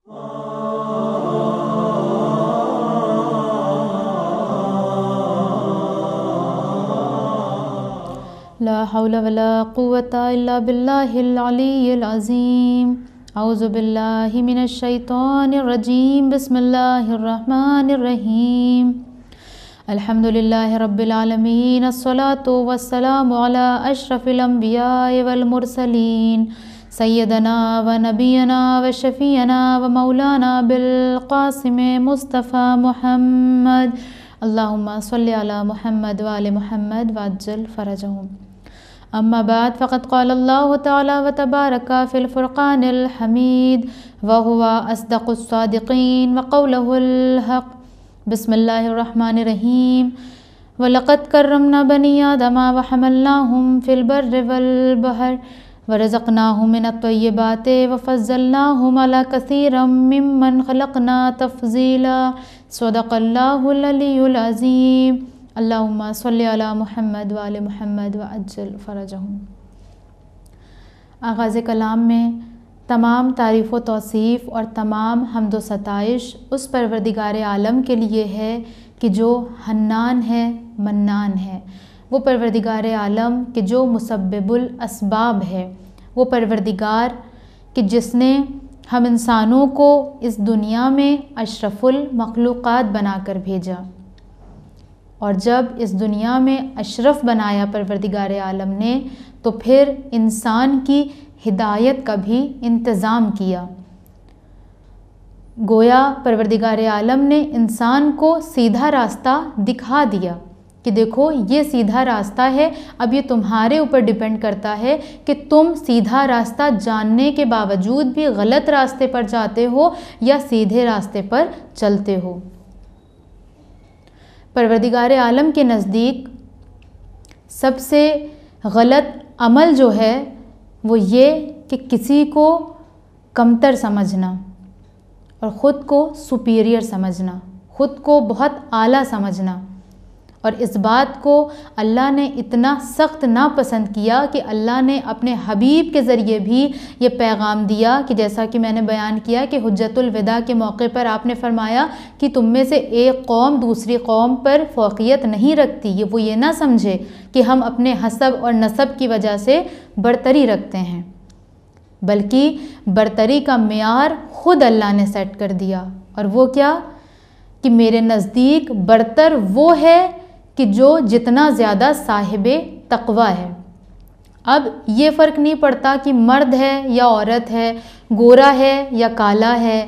لا حول ولا قوة إلا بالله العلي العظيم. اعوذ باللہ من الشیطان الرجیم. بسم اللہ الرحمن الرحیم. الحمد للہ رب العالمین. الصلاۃ والسلام علی اشرف الانبیاء والمرسلین سیدنا و نبینا و شفیعنا و مولانا بالقاسم مصطفیٰ محمد. اللہم صلی علی محمد وآل محمد وعجل فرجہم. اما بعد فقد قال اللہ تعالی و تبارک فی الفرقان الحمید وهو اصدق الصادقین وقولہ الحق. بسم اللہ الرحمن الرحیم. وَلَقَدْ كَرَّمْنَا بَنِي آدَمَ وَحَمَلْنَاهُمْ فِي الْبَرِّ وَالْبَحْرِ وَرَزَقْنَاهُمْ مِنَ الطَّيِّبَاتِ وَفَضَّلْنَاهُمْ عَلَى كَثِيرٍ مِّمَّنْ خَلَقْنَا تَفْضِيلًا. صدق اللہ العلی العظیم. اللہم صلی علی محمد وآل محمد وعجل فرجہم. آغاز کلام میں تمام تعریف و توصیف اور تمام حمد و ستائش اس پروردگار عالم کے لیے ہے کہ جو حنان ہے، منان ہے. وہ پروردگار عالم کہ جو مسبب الاسباب ہے. وہ پروردگار کہ جس نے ہم انسانوں کو اس دنیا میں اشرف المخلوقات بنا کر بھیجا، اور جب اس دنیا میں اشرف بنایا پروردگار عالم نے تو پھر انسان کی ہدایت کا بھی انتظام کیا. گویا پروردگار عالم نے انسان کو سیدھا راستہ دکھا دیا کہ دیکھو یہ سیدھا راستہ ہے. اب یہ تمہارے اوپر ڈیپینڈ کرتا ہے کہ تم سیدھا راستہ جاننے کے باوجود بھی غلط راستے پر جاتے ہو یا سیدھے راستے پر چلتے ہو. پروردگار عالم کے نزدیک سب سے غلط عمل جو ہے وہ یہ کہ کسی کو کمتر سمجھنا اور خود کو سپیریئر سمجھنا، خود کو بہت اعلیٰ سمجھنا. اور اس بات کو اللہ نے اتنا سخت ناپسند کیا کہ اللہ نے اپنے حبیب کے ذریعے بھی یہ پیغام دیا کہ جیسا کہ میں نے بیان کیا کہ حجت الوداع کے موقع پر آپ نے فرمایا کہ تم میں سے ایک قوم دوسری قوم پر فوقیت نہیں رکھتی. وہ یہ نہ سمجھے کہ ہم اپنے حسب اور نسب کی وجہ سے برتری رکھتے ہیں، بلکہ برتری کا معیار خود اللہ نے سیٹ کر دیا. اور وہ کیا کہ میرے نزدیک برتر وہ ہے کہ جو جتنا زیادہ صاحب تقویٰ ہے. اب یہ فرق نہیں پڑتا کہ مرد ہے یا عورت ہے، گورا ہے یا کالا ہے،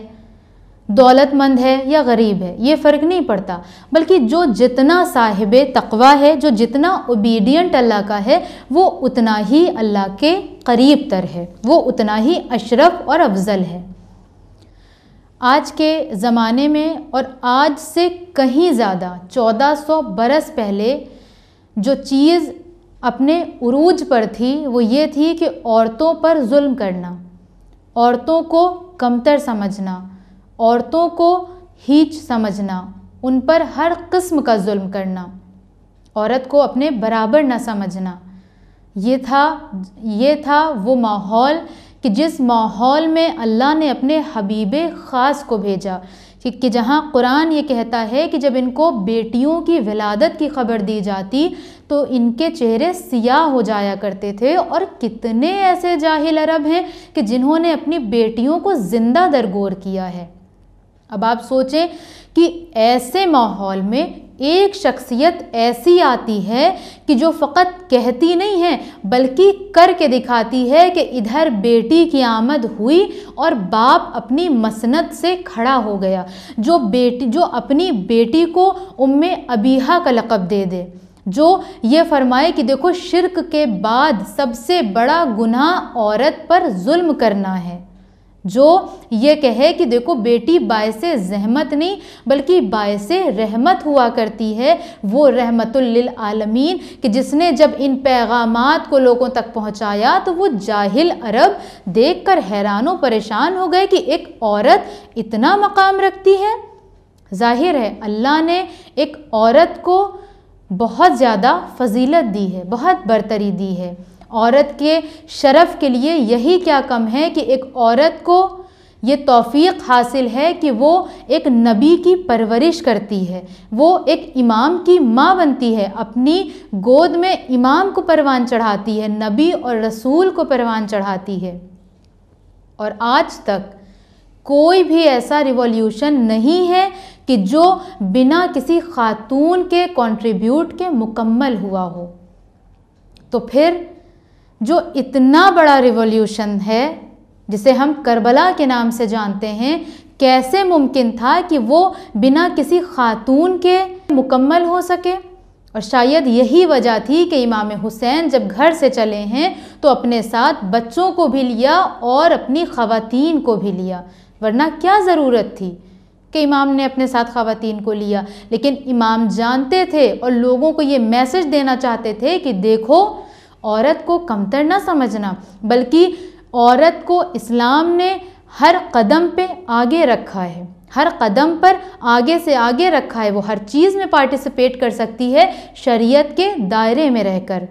دولت مند ہے یا غریب ہے، یہ فرق نہیں پڑتا، بلکہ جو جتنا صاحب تقویٰ ہے، جو جتنا اوبیڈینٹ اللہ کا ہے، وہ اتنا ہی اللہ کے قریب تر ہے، وہ اتنا ہی اشرف اور افضل ہے. آج کے زمانے میں اور آج سے کہیں زیادہ 1400 برس پہلے جو چیز اپنے عروج پر تھی وہ یہ تھی کہ عورتوں پر ظلم کرنا، عورتوں کو کمتر سمجھنا، عورتوں کو ہیچ سمجھنا، ان پر ہر قسم کا ظلم کرنا، عورت کو اپنے برابر نہ سمجھنا. یہ تھا وہ ماحول کہ جس ماحول میں اللہ نے اپنے حبیب خاص کو بھیجا، کہ جہاں قرآن یہ کہتا ہے کہ جب ان کو بیٹیوں کی ولادت کی خبر دی جاتی تو ان کے چہرے سیاہ ہو جایا کرتے تھے. اور کتنے ایسے جاہل عرب ہیں کہ جنہوں نے اپنی بیٹیوں کو زندہ درگور کیا ہے. اب آپ سوچیں کہ ایسے ماحول میں ایک شخصیت ایسی آتی ہے کہ جو فقط کہتی نہیں ہے بلکہ کر کے دکھاتی ہے کہ ادھر بیٹی کی آمد ہوئی اور باپ اپنی مسند سے کھڑا ہو گیا، جو اپنی بیٹی کو ام ابیہا کا لقب دے دے، جو یہ فرمائے کہ دیکھو شرک کے بعد سب سے بڑا گناہ عورت پر ظلم کرنا ہے، جو یہ کہے کہ دیکھو بیٹی باعث زحمت نہیں بلکہ باعث رحمت ہوا کرتی ہے. وہ رحمت للعالمین کہ جس نے جب ان پیغامات کو لوگوں تک پہنچایا تو وہ جاہل عرب دیکھ کر حیران و پریشان ہو گئے کہ ایک عورت اتنا مقام رکھتی ہے. ظاہر ہے اللہ نے ایک عورت کو بہت زیادہ فضیلت دی ہے، بہت برتری دی ہے. عورت کے شرف کے لیے یہی کیا کم ہے کہ ایک عورت کو یہ توفیق حاصل ہے کہ وہ ایک نبی کی پرورش کرتی ہے، وہ ایک امام کی ماں بنتی ہے، اپنی گود میں امام کو پروان چڑھاتی ہے، نبی اور رسول کو پروان چڑھاتی ہے۔ اور آج تک کوئی بھی ایسا ریولیوشن نہیں ہے کہ جو بنا کسی خاتون کے کنٹریبیوٹ کے مکمل ہوا ہو۔ تو پھر جو اتنا بڑا ریولیوشن ہے جسے ہم کربلا کے نام سے جانتے ہیں، کیسے ممکن تھا کہ وہ بنا کسی خاتون کے مکمل ہو سکے؟ اور شاید یہی وجہ تھی کہ امام حسین جب گھر سے چلے ہیں تو اپنے ساتھ بچوں کو بھی لیا اور اپنی خواتین کو بھی لیا، ورنہ کیا ضرورت تھی کہ امام نے اپنے ساتھ خواتین کو لیا؟ لیکن امام جانتے تھے اور لوگوں کو یہ میسج دینا چاہتے تھے کہ دیکھو، عورت کو کمتر نہ سمجھنا، بلکہ عورت کو اسلام نے ہر قدم پہ آگے رکھا ہے، ہر قدم پر آگے سے آگے رکھا ہے، وہ ہر چیز میں پارٹیسپیٹ کر سکتی ہے شریعت کے دائرے میں رہ کر۔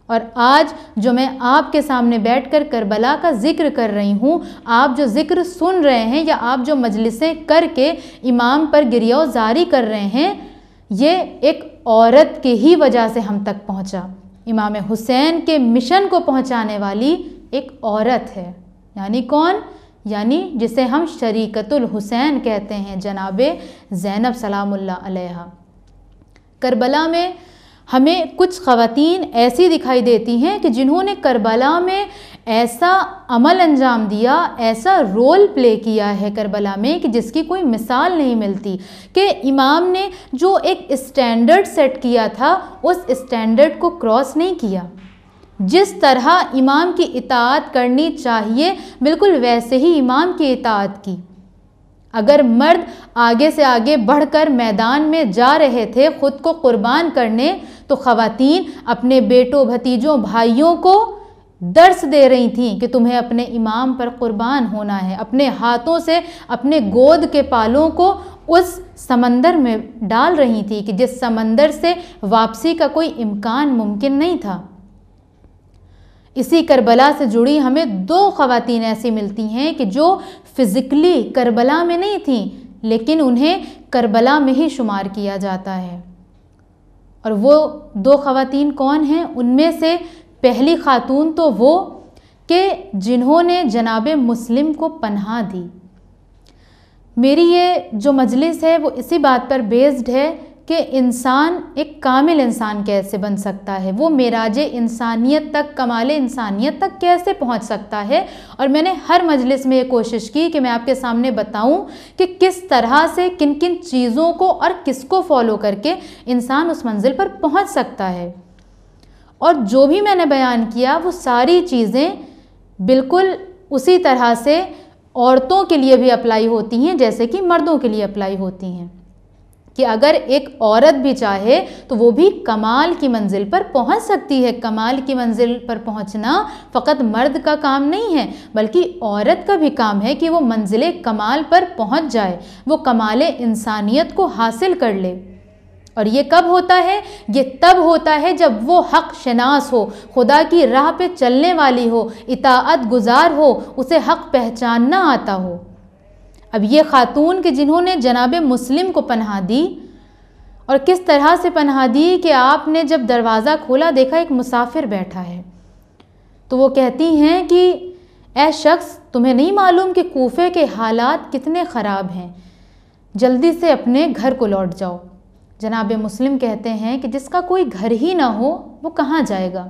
اور آج جو میں آپ کے سامنے بیٹھ کر کربلا کا ذکر کر رہی ہوں، آپ جو ذکر سن رہے ہیں یا آپ جو مجلسیں کر کے امام پر گریہ زاری کر رہے ہیں، یہ ایک عورت کی ہی وجہ سے ہم تک پہنچا۔ امام حسین کے مشن کو پہنچانے والی ایک عورت ہے، یعنی کون؟ یعنی جسے ہم شریکت الحسین کہتے ہیں، جناب زینب سلام اللہ علیہا۔ کربلا میں ہمیں کچھ خواتین ایسی دکھائی دیتی ہیں کہ جنہوں نے کربلا میں ایسا عمل انجام دیا، ایسا رول پلے کیا ہے کربلا میں کہ جس کی کوئی مثال نہیں ملتی، کہ امام نے جو ایک اسٹینڈرڈ سیٹ کیا تھا اس اسٹینڈرڈ کو کراس نہیں کیا۔ جس طرح امام کی اطاعت کرنی چاہیے بالکل ویسے ہی امام کی اطاعت کی۔ اگر مرد آگے سے آگے بڑھ کر میدان میں جا رہے تھے خود کو قربان کرنے، تو خواتین اپنے بیٹوں، بھتیجوں، بھائیوں کو درس دے رہی تھیں کہ تمہیں اپنے امام پر قربان ہونا ہے، اپنے ہاتھوں سے اپنے گود کے پالوں کو اس سمندر میں ڈال رہی تھی کہ جس سمندر سے واپسی کا کوئی امکان ممکن نہیں تھا۔ اسی کربلا سے جڑی ہمیں دو خواتین ایسی ملتی ہیں کہ جو فزیکلی کربلا میں نہیں تھیں لیکن انہیں کربلا میں ہی شمار کیا جاتا ہے۔ اور وہ دو خواتین کون ہیں؟ ان میں سے پہلی خاتون تو وہ کہ جنہوں نے جناب مسلم کو پناہ دی۔ میری یہ جو مجلس ہے وہ اسی بات پر بیسڈ ہے کہ انسان ایک کامل انسان کیسے بن سکتا ہے، وہ معراج انسانیت تک، کمال انسانیت تک کیسے پہنچ سکتا ہے۔ اور میں نے ہر مجلس میں یہ کوشش کی کہ میں آپ کے سامنے بتاؤں کہ کس طرح سے کن کن چیزوں کو اور کس کو فالو کر کے انسان اس منزل پر پہنچ سکتا ہے۔ اور جو بھی میں نے بیان کیا وہ ساری چیزیں بالکل اسی طرح سے عورتوں کے لیے بھی اپلائی ہوتی ہیں جیسے کہ مردوں کے لیے اپلائی ہوتی ہیں، کہ اگر ایک عورت بھی چاہے تو وہ بھی کمال کی منزل پر پہنچ سکتی ہے۔ کمال کی منزل پر پہنچنا فقط مرد کا کام نہیں ہے بلکہ عورت کا بھی کام ہے کہ وہ منزل کمال پر پہنچ جائے، وہ کمال انسانیت کو حاصل کر لے۔ اور یہ کب ہوتا ہے؟ یہ تب ہوتا ہے جب وہ حق شناس ہو، خدا کی راہ پہ چلنے والی ہو، اطاعت گزار ہو، اسے حق پہچاننا آتا ہو۔ اب یہ خاتون کہ جنہوں نے جناب مسلم کو پناہ دی، اور کس طرح سے پناہ دی کہ آپ نے جب دروازہ کھولا دیکھا ایک مسافر بیٹھا ہے، تو وہ کہتی ہیں کہ اے شخص، تمہیں نہیں معلوم کہ کوفے کے حالات کتنے خراب ہیں، جلدی سے اپنے گھر کو لوٹ جاؤ۔ جناب مسلم کہتے ہیں کہ جس کا کوئی گھر ہی نہ ہو وہ کہاں جائے گا؟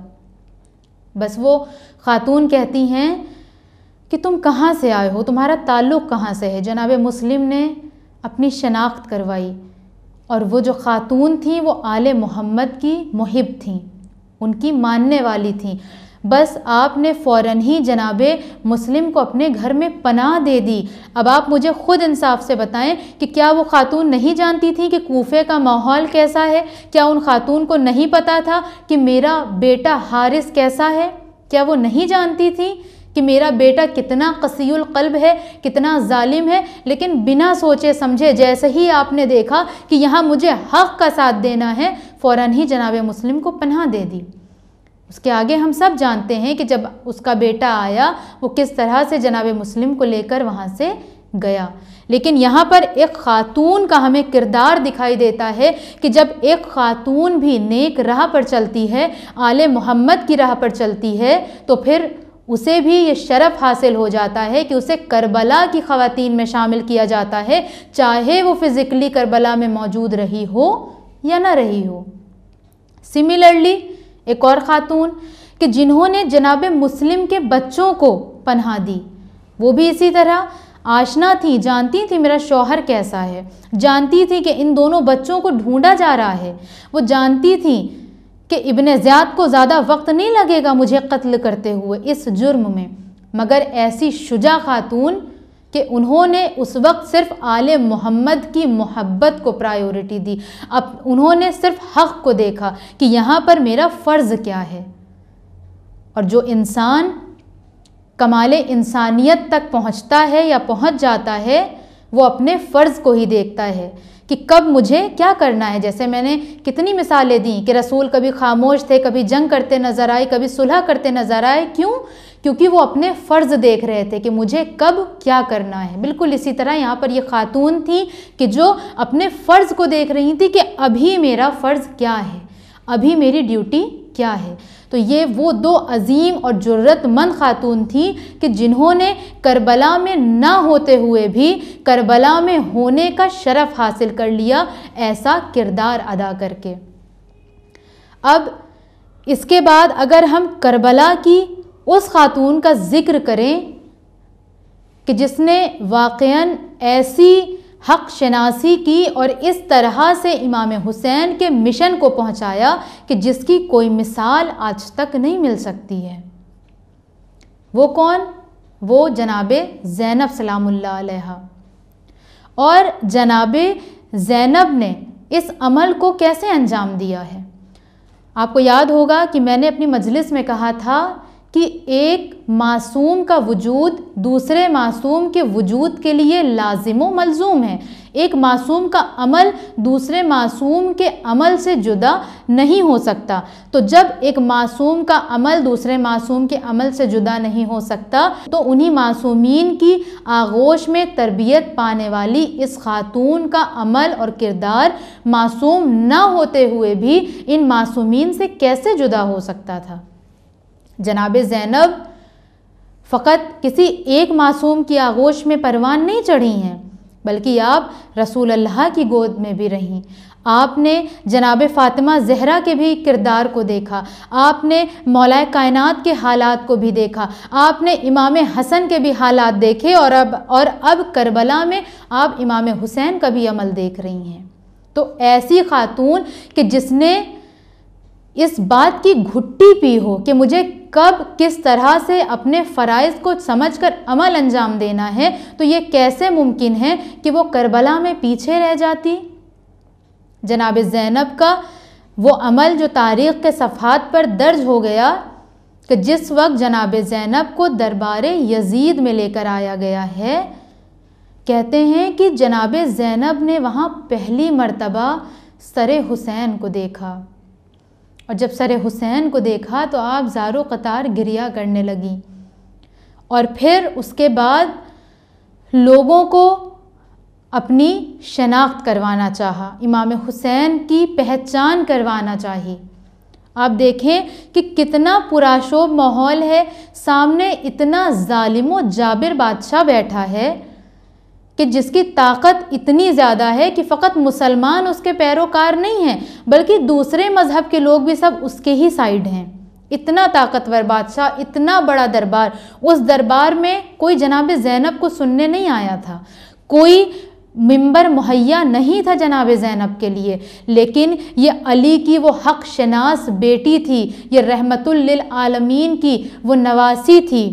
بس وہ خاتون کہتی ہیں کہ تم کہاں سے آئے ہو، تمہارا تعلق کہاں سے ہے؟ جناب مسلم نے اپنی شناخت کروائی، اور وہ جو خاتون تھیں وہ آل محمد کی محب تھیں، ان کی ماننے والی تھیں۔ بس آپ نے فوراً ہی جناب مسلم کو اپنے گھر میں پناہ دے دی۔ اب آپ مجھے خود انصاف سے بتائیں کہ کیا وہ خاتون نہیں جانتی تھی کہ کوفے کا ماحول کیسا ہے؟ کیا ان خاتون کو نہیں پتا تھا کہ میرا بیٹا حارث کیسا ہے؟ کیا وہ نہیں جانتی تھی کہ میرا بیٹا کتنا قسی القلب ہے، کتنا ظالم ہے؟ لیکن بنا سوچے سمجھے جیسے ہی آپ نے دیکھا کہ یہاں مجھے حق کا ساتھ دینا ہے، فوراً ہی جناب مسلم کو پناہ دے دی۔ اس کے آگے ہم سب جانتے ہیں کہ جب اس کا بیٹا آیا وہ کس طرح سے جناب مسلم کو لے کر وہاں سے گیا. لیکن یہاں پر ایک خاتون کا ہمیں کردار دکھائی دیتا ہے کہ جب ایک خاتون بھی نیک راہ پر چلتی ہے، آل محمد کی راہ پر چلتی ہے، تو پھر اسے بھی یہ شرف حاصل ہو جاتا ہے کہ اسے کربلا کی خواتین میں شامل کیا جاتا ہے، چاہے وہ فزیکلی کربلا میں موجود رہی ہو یا نہ رہی ہو. سملرلی ایک اور خاتون کہ جنہوں نے جناب مسلم کے بچوں کو پناہ دی، وہ بھی اسی طرح آشنا تھی، جانتی تھی میرا شوہر کیسا ہے، جانتی تھی کہ ان دونوں بچوں کو ڈھونڈا جا رہا ہے، وہ جانتی تھی کہ ابن زیاد کو زیادہ وقت نہیں لگے گا مجھے قتل کرتے ہوئے اس جرم میں، مگر ایسی شجاع خاتون کہ انہوں نے اس وقت صرف آل محمد کی محبت کو پرائیورٹی دی. اب انہوں نے صرف حق کو دیکھا کہ یہاں پر میرا فرض کیا ہے. اور جو انسان کمال انسانیت تک پہنچتا ہے یا پہنچ جاتا ہے وہ اپنے فرض کو ہی دیکھتا ہے کہ کب مجھے کیا کرنا ہے. جیسے میں نے کتنی مثالیں دیں کہ رسول کبھی خاموش تھے، کبھی جنگ کرتے نظر آئے، کبھی صلح کرتے نظر آئے. کیوں؟ کیونکہ وہ اپنے فرض دیکھ رہے تھے کہ مجھے کب کیا کرنا ہے. بالکل اسی طرح یہاں پر یہ خاتون تھی کہ جو اپنے فرض کو دیکھ رہی تھی کہ ابھی میرا فرض کیا ہے، ابھی میری ڈیوٹی کیا ہے. تو یہ وہ دو عظیم اور جرت مند خاتون تھیں کہ جنہوں نے کربلا میں نہ ہوتے ہوئے بھی کربلا میں ہونے کا شرف حاصل کر لیا، ایسا کردار ادا کر کے. اب اس کے بعد اگر ہم کربلا کی اس خاتون کا ذکر کریں کہ جس نے واقعاً ایسی حق شناسی کی اور اس طرح سے امام حسین کے مشن کو پہنچایا کہ جس کی کوئی مثال آج تک نہیں مل سکتی ہے. وہ کون؟ وہ جناب زینب سلام اللہ علیہا. اور جناب زینب نے اس عمل کو کیسے انجام دیا ہے؟ آپ کو یاد ہوگا کہ میں نے اپنی مجلس میں کہا تھا کہ ایک معصوم کا وجود دوسرے معصوم کے وجود کے لیے لازم و ملزوم ہے. ایک معصوم کا عمل دوسرے معصوم کے عمل سے جدا نہیں ہو سکتا. تو جب ایک معصوم کا عمل دوسرے معصوم کے عمل سے جدا نہیں ہو سکتا تو انہی معصومین کی آغوش میں تربیت پانے والی اس خاتون کا عمل اور کردار معصوم نہ ہوتے ہوئے بھی ان معصومین سے کیسے جدا ہو سکتا تھا؟ جناب زینب فقط کسی ایک معصوم کی آغوش میں پروان نہیں چڑھی ہیں، بلکہ آپ رسول اللہ کی گود میں بھی رہیں. آپ نے جناب فاطمہ زہرا کے بھی کردار کو دیکھا، آپ نے مولا کائنات کے حالات کو بھی دیکھا، آپ نے امام حسن کے بھی حالات دیکھے، اور اب کربلا میں آپ امام حسین کا بھی عمل دیکھ رہی ہیں. تو ایسی خاتون کہ جس نے اس بات کی گھٹی پی ہو کہ مجھے کب کس طرح سے اپنے فرائض کو سمجھ کر عمل انجام دینا ہے، تو یہ کیسے ممکن ہے کہ وہ کربلا میں پیچھے رہ جاتی؟ جناب زینب کا وہ عمل جو تاریخ کے صفحات پر درج ہو گیا کہ جس وقت جناب زینب کو دربار یزید میں لے کر آیا گیا ہے، کہتے ہیں کہ جناب زینب نے وہاں پہلی مرتبہ سر حسین کو دیکھا، اور جب سر حسین کو دیکھا تو آپ زار و قطار گریہ کرنے لگیں. اور پھر اس کے بعد لوگوں کو اپنی شناخت کروانا چاہا، امام حسین کی پہچان کروانا چاہی. آپ دیکھیں کہ کتنا پرآشوب ماحول ہے، سامنے اتنا ظالم و جابر بادشاہ بیٹھا ہے کہ جس کی طاقت اتنی زیادہ ہے کہ فقط مسلمان اس کے پیروکار نہیں ہیں بلکہ دوسرے مذہب کے لوگ بھی سب اس کے ہی سائیڈ ہیں. اتنا طاقتور بادشاہ، اتنا بڑا دربار، اس دربار میں کوئی جناب زینب کو سننے نہیں آیا تھا، کوئی منبر مہیا نہیں تھا جناب زینب کے لیے. لیکن یہ علی کی وہ حق شناس بیٹی تھی، یہ رحمت للعالمین کی وہ نواسی تھی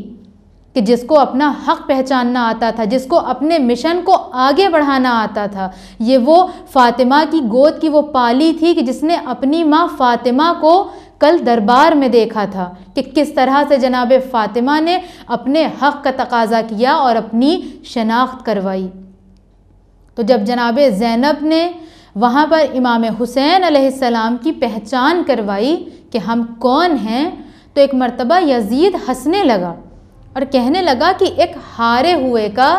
کہ جس کو اپنا حق پہچاننا آتا تھا، جس کو اپنے مشن کو آگے بڑھانا آتا تھا. یہ وہ فاطمہ کی گود کی وہ پالی تھی کہ جس نے اپنی ماں فاطمہ کو کل دربار میں دیکھا تھا کہ کس طرح سے جناب فاطمہ نے اپنے حق کا تقاضا کیا اور اپنی شناخت کروائی. تو جب جناب زینب نے وہاں پر امام حسین علیہ السلام کی پہچان کروائی کہ ہم کون ہیں، تو ایک مرتبہ یزید ہنسنے لگا اور کہنے لگا کہ ایک ہارے ہوئے کا،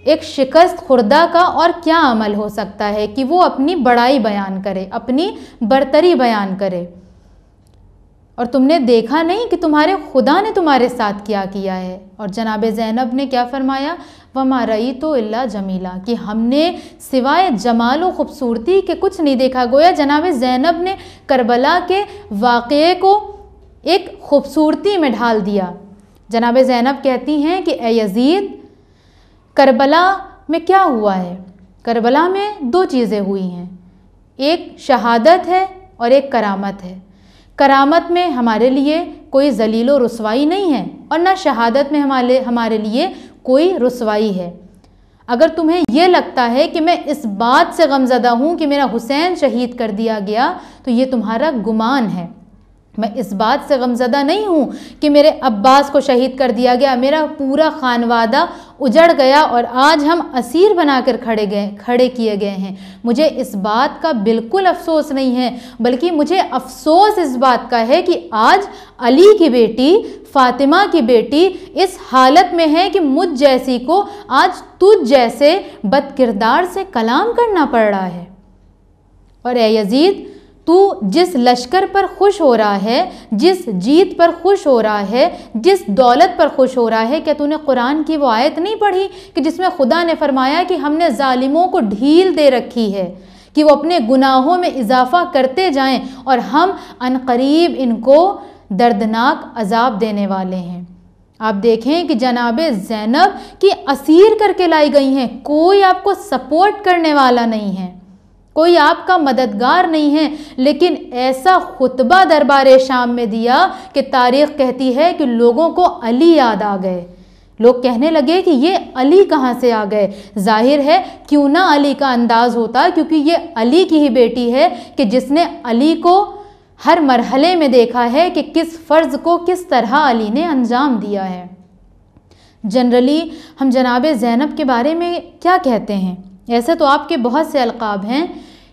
ایک شکست خوردہ کا اور کیا عمل ہو سکتا ہے کہ وہ اپنی بڑائی بیان کرے، اپنی برتری بیان کرے، اور تم نے دیکھا نہیں کہ تمہارے خدا نے تمہارے ساتھ کیا کیا ہے۔ اور جناب زینب نے کیا فرمایا؟ وَمَا رَأَيْتُ إِلَّا جَمِيلًا، کہ ہم نے سوائے جمال و خوبصورتی کے کچھ نہیں دیکھا۔ گویا جناب زینب نے کربلا کے واقعے کو ایک خوبصورتی میں ڈھال دیا۔ جناب زینب کہتی ہیں کہ اے یزید، کربلا میں کیا ہوا ہے؟ کربلا میں دو چیزیں ہوئی ہیں، ایک شہادت ہے اور ایک کرامت ہے۔ کرامت میں ہمارے لیے کوئی ذلیل و رسوائی نہیں ہے، اور نہ شہادت میں ہمارے لیے کوئی رسوائی ہے۔ اگر تمہیں یہ لگتا ہے کہ میں اس بات سے غمزدہ ہوں کہ میرا حسین شہید کر دیا گیا، تو یہ تمہارا گمان ہے۔ میں اس بات سے غمزدہ نہیں ہوں کہ میرے عباس کو شہید کر دیا گیا، میرا پورا خانوادہ اجڑ گیا اور آج ہم اسیر بنا کر کھڑے کیے گئے ہیں۔ مجھے اس بات کا بالکل افسوس نہیں ہے، بلکہ مجھے افسوس اس بات کا ہے کہ آج علی کی بیٹی، فاطمہ کی بیٹی اس حالت میں ہے کہ مجھ جیسی کو آج تجھ جیسے بد کردار سے کلام کرنا پڑ رہا ہے۔ اور اے یزید، تو جس لشکر پر خوش ہو رہا ہے، جس جیت پر خوش ہو رہا ہے، جس دولت پر خوش ہو رہا ہے، کیا تو نے قرآن کی وہ آیت نہیں پڑھی کہ جس میں خدا نے فرمایا کہ ہم نے ظالموں کو ڈھیل دے رکھی ہے کہ وہ اپنے گناہوں میں اضافہ کرتے جائیں اور ہم عنقریب ان کو دردناک عذاب دینے والے ہیں۔ آپ دیکھیں کہ جناب زینب کی اسیر کر کے لائی گئی ہیں، کوئی آپ کو سپورٹ کرنے والا نہیں ہے، کوئی آپ کا مددگار نہیں ہے، لیکن ایسا خطبہ دربار شام میں دیا کہ تاریخ کہتی ہے کہ لوگوں کو علی یاد آ گئے۔ لوگ کہنے لگے کہ یہ علی کہاں سے آ گئے؟ ظاہر ہے کیوں نہ علی کا انداز ہوتا، کیونکہ یہ علی کی ہی بیٹی ہے کہ جس نے علی کو ہر مرحلے میں دیکھا ہے کہ کس فرض کو کس طرح علی نے انجام دیا ہے۔ جنرلی ہم جناب زینب کے بارے میں کیا کہتے ہیں؟ ایسے تو آپ کے بہت سے القاب ہیں،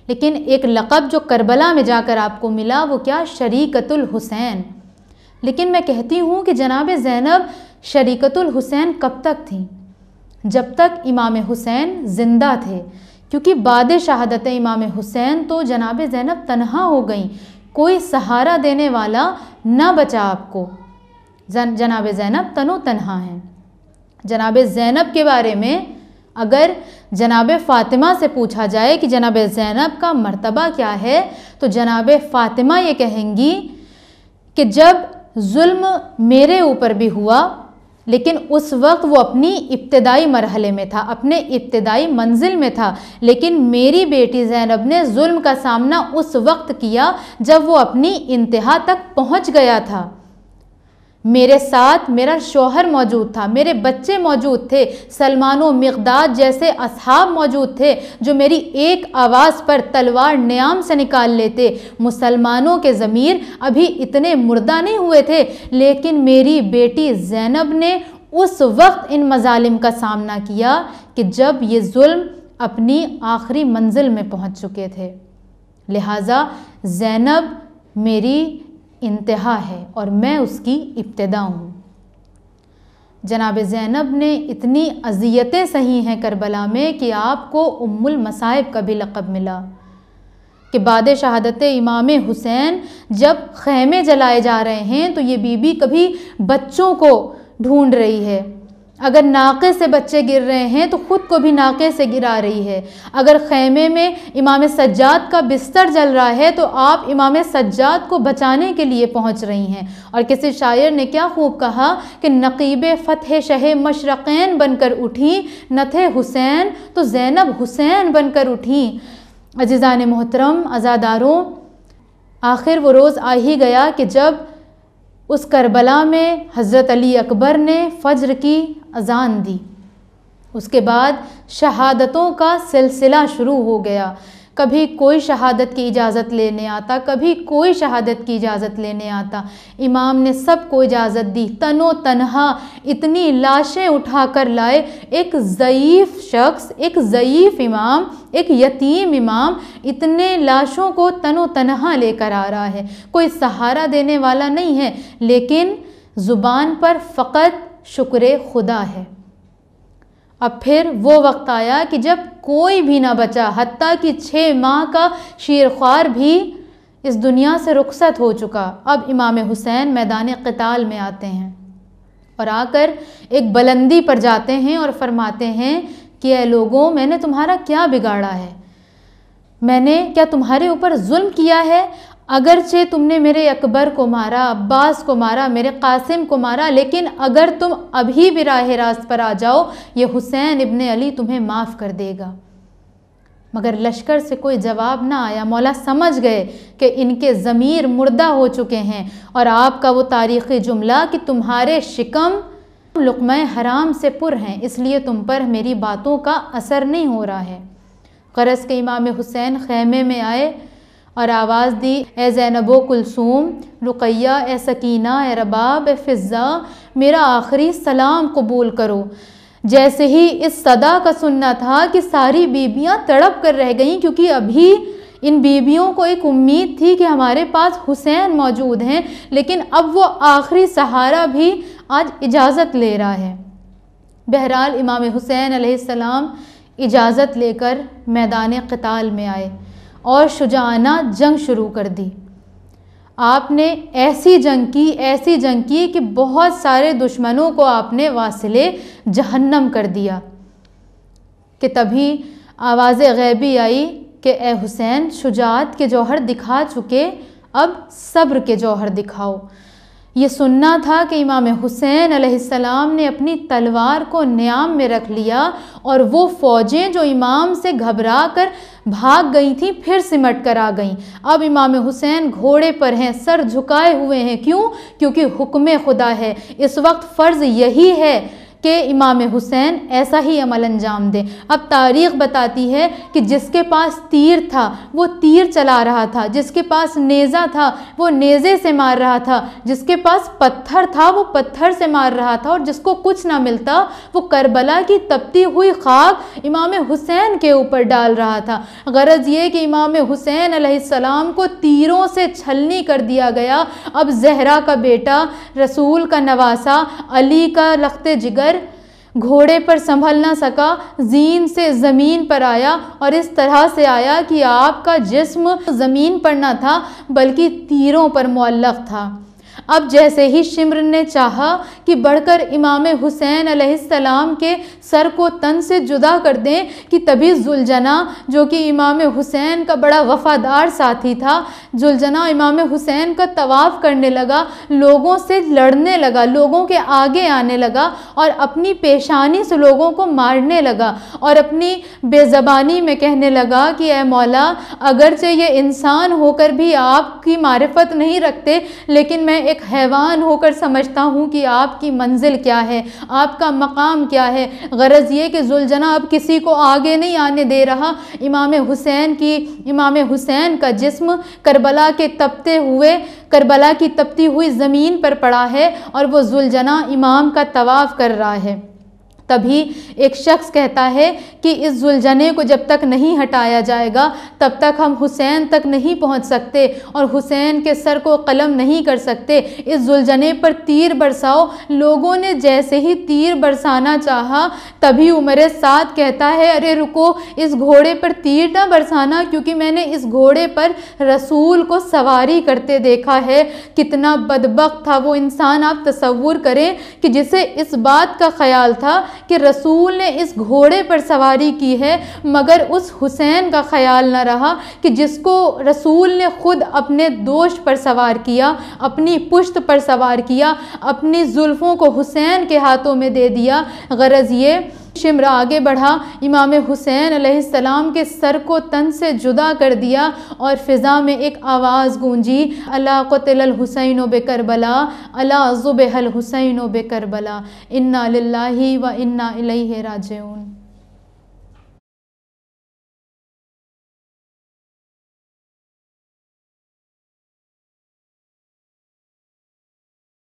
لیکن ایک لقب جو کربلا میں جا کر آپ کو ملا وہ کیا؟ شریکت الحسین۔ لیکن میں کہتی ہوں کہ جناب زینب شریکت الحسین کب تک تھیں؟ جب تک امام حسین زندہ تھے، کیونکہ بعد شہادت امام حسین تو جناب زینب تنہا ہو گئیں، کوئی سہارا دینے والا نہ بچا آپ کو۔ جناب زینب تنہا ہیں۔ جناب زینب کے بارے میں اگر جناب فاطمہ سے پوچھا جائے کہ جناب زینب کا مرتبہ کیا ہے، تو جناب فاطمہ یہ کہیں گی کہ جب ظلم میرے اوپر بھی ہوا، لیکن اس وقت وہ اپنی ابتدائی مرحلے میں تھا، اپنے ابتدائی منزل میں تھا، لیکن میری بیٹی زینب نے ظلم کا سامنا اس وقت کیا جب وہ اپنی انتہا تک پہنچ گیا تھا۔ میرے ساتھ میرا شوہر موجود تھا، میرے بچے موجود تھے، سلمان و مقداد جیسے اصحاب موجود تھے جو میری ایک آواز پر تلوار نیام سے نکال لیتے۔ مسلمانوں کے ضمیر ابھی اتنے مردہ نہیں ہوئے تھے، لیکن میری بیٹی زینب نے اس وقت ان مظالم کا سامنا کیا کہ جب یہ ظلم اپنی آخری منزل میں پہنچ چکے تھے۔ لہٰذا زینب میری انتہا ہے اور میں اس کی ابتدا ہوں۔ جناب زینب نے اتنی اذیتیں سہی ہیں کربلا میں کہ آپ کو ام المصائب کا بھی لقب ملا، کہ بعد شہادت امام حسین جب خیمے جلائے جا رہے ہیں تو یہ بی بی کبھی بچوں کو ڈھونڈ رہی ہے، اگر ناقے سے بچے گر رہے ہیں تو خود کو بھی ناقے سے گرا رہی ہے، اگر خیمے میں امام سجاد کا بستر جل رہا ہے تو آپ امام سجاد کو بچانے کے لیے پہنچ رہی ہیں۔ اور کسی شاعر نے کیا خوب کہا کہ نقیب فتح شہ مشرقین بن کر اٹھیں، نہ تھے حسین تو زینب حسین بن کر اٹھیں۔ عزیزان محترم، عزاداروں، آخر وہ روز آ ہی گیا کہ جب اس کربلا میں حضرت علی اکبر نے فجر کی اذان دی، اس کے بعد شہادتوں کا سلسلہ شروع ہو گیا۔ کبھی کوئی شہادت کی اجازت لینے آتا، کبھی کوئی شہادت کی اجازت لینے آتا۔ امام نے سب کو اجازت دی، تن و تنہا اتنی لاشیں اٹھا کر لائے۔ ایک ضعیف شخص، ایک ضعیف امام، ایک یتیم امام اتنے لاشوں کو تن و تنہا لے کر آ رہا ہے، کوئی سہارا دینے والا نہیں ہے، لیکن زبان پر فقط شکر خدا ہے۔ اب پھر وہ وقت آیا کہ جب کوئی بھی نہ بچا، حتیٰ کہ 6 ماہ کا شیرخوار بھی اس دنیا سے رخصت ہو چکا۔ اب امام حسین میدان قتال میں آتے ہیں اور آ کر ایک بلندی پر جاتے ہیں اور فرماتے ہیں کہ اے لوگوں، میں نے تمہارا کیا بگاڑا ہے؟ میں نے کیا تمہارے اوپر ظلم کیا ہے؟ اگرچہ تم نے میرے اکبر کو مارا، عباس کو مارا، میرے قاسم کو مارا، لیکن اگر تم ابھی بھی راہ راست پر آ جاؤ، یہ حسین ابن علی تمہیں معاف کر دے گا۔ مگر لشکر سے کوئی جواب نہ آیا۔ مولا سمجھ گئے کہ ان کے ضمیر مردہ ہو چکے ہیں، اور آپ کا وہ تاریخی جملہ کہ تمہارے شکم لقمہ حرام سے پر ہیں، اس لیے تم پر میری باتوں کا اثر نہیں ہو رہا ہے۔ غرض کہ امام حسین خیمے میں آئے اور آواز دی، اے زینب و کلثوم، رقیہ، اے سکینہ، اے رباب، اے فضہ، میرا آخری سلام قبول کرو۔ جیسے ہی اس صدا کا سننا تھا کہ ساری بیبیاں تڑپ کر رہ گئیں، کیونکہ ابھی ان بیبیوں کو ایک امید تھی کہ ہمارے پاس حسین موجود ہیں، لیکن اب وہ آخری سہارا بھی آج اجازت لے رہا ہے۔ بہرحال امام حسین علیہ السلام اجازت لے کر میدان قتال میں آئے اور شجاعانہ جنگ شروع کر دی۔ آپ نے ایسی جنگ کی کہ بہت سارے دشمنوں کو آپ نے واصل جہنم کر دیا کہ تبھی آواز غیبی آئی کہ اے حسین، شجاعت کے جوہر دکھا چکے، اب صبر کے جوہر دکھاؤ۔ یہ سننا تھا کہ امام حسین علیہ السلام نے اپنی تلوار کو نیام میں رکھ لیا، اور وہ فوجیں جو امام سے گھبرا کر بھاگ گئی تھیں پھر سمٹ کر آ گئیں۔ اب امام حسین گھوڑے پر ہیں، سر جھکائے ہوئے ہیں۔ کیوں؟ کیونکہ حکم خدا ہے، اس وقت فرض یہی ہے کہ امام حسین ایسا ہی عمل انجام دے۔ اب تاریخ بتاتی ہے کہ جس کے پاس تیر تھا وہ تیر چلا رہا تھا، جس کے پاس نیزہ تھا وہ نیزے سے مار رہا تھا، جس کے پاس پتھر تھا وہ پتھر سے مار رہا تھا، اور جس کو کچھ نہ ملتا وہ کربلا کی تپتی ہوئی خاک امام حسین کے اوپر ڈال رہا تھا۔ غرض یہ کہ امام حسین علیہ السلام کو تیروں سے چھلنی کر دیا گیا۔ اب زہرا کا بیٹا، رسول کا نواسا، علی کا لخت جگر گھوڑے پر سنبھل نہ سکا، زین سے زمین پر آیا، اور اس طرح سے آیا کہ آپ کا جسم زمین پر نہ تھا بلکہ تیروں پر معلق تھا۔ اب جیسے ہی شمر نے چاہا کہ بڑھ کر امام حسین علیہ السلام کے سر کو تن سے جدا کر دیں کہ تبھی ذوالجناح جو کہ امام حسین کا بڑا وفادار ساتھی تھا، ذوالجناح امام حسین کا طواف کرنے لگا، لوگوں سے لڑنے لگا، لوگوں کے آگے آنے لگا اور اپنی پیشانی سے لوگوں کو مارنے لگا اور اپنی بے زبانی میں کہنے لگا کہ اے مولا، اگرچہ یہ انسان ہو کر بھی آپ کی معرفت نہیں رکھتے، لیکن میں ایک حیوان ہو کر سمجھتا ہوں کہ آپ کی منزل کیا ہے، آپ کا مقام کیا ہے۔ غرض یہ کہ ذوالجناح اب کسی کو آگے نہیں آنے دے رہا۔ امام حسین کا جسم کربلا کی تپتی ہوئی زمین پر پڑا ہے اور وہ ذوالجناح امام کا طواف کر رہا ہے۔ تبھی ایک شخص کہتا ہے کہ اس ذوالجناح کو جب تک نہیں ہٹایا جائے گا تب تک ہم حسین تک نہیں پہنچ سکتے اور حسین کے سر کو قلم نہیں کر سکتے، اس ذوالجناح پر تیر برساؤ۔ لوگوں نے جیسے ہی تیر برسانا چاہا تبھی عمر سعد کہتا ہے، ارے رکو، اس گھوڑے پر تیر نہ برسانا، کیونکہ میں نے اس گھوڑے پر رسول کو سواری کرتے دیکھا ہے۔ کتنا بدبخت تھا وہ انسان، آپ تصور کریں کہ جسے اس بات کا خیال تھا کہ رسول نے اس گھوڑے پر سواری کی ہے، مگر اس حسین کا خیال نہ رہا کہ جس کو رسول نے خود اپنے دوش پر سوار کیا، اپنی پشت پر سوار کیا، اپنی زلفوں کو حسین کے ہاتھوں میں دے دیا۔ غرض یہ شمر آگے بڑھا، امام حسین علیہ السلام کے سر کو تن سے جدا کر دیا اور فضا میں ایک آواز گونجی، الا قتل الحسین بکربلا، الا ذبح الحسین بکربلا، انا للہ و انا الیہ راجعون۔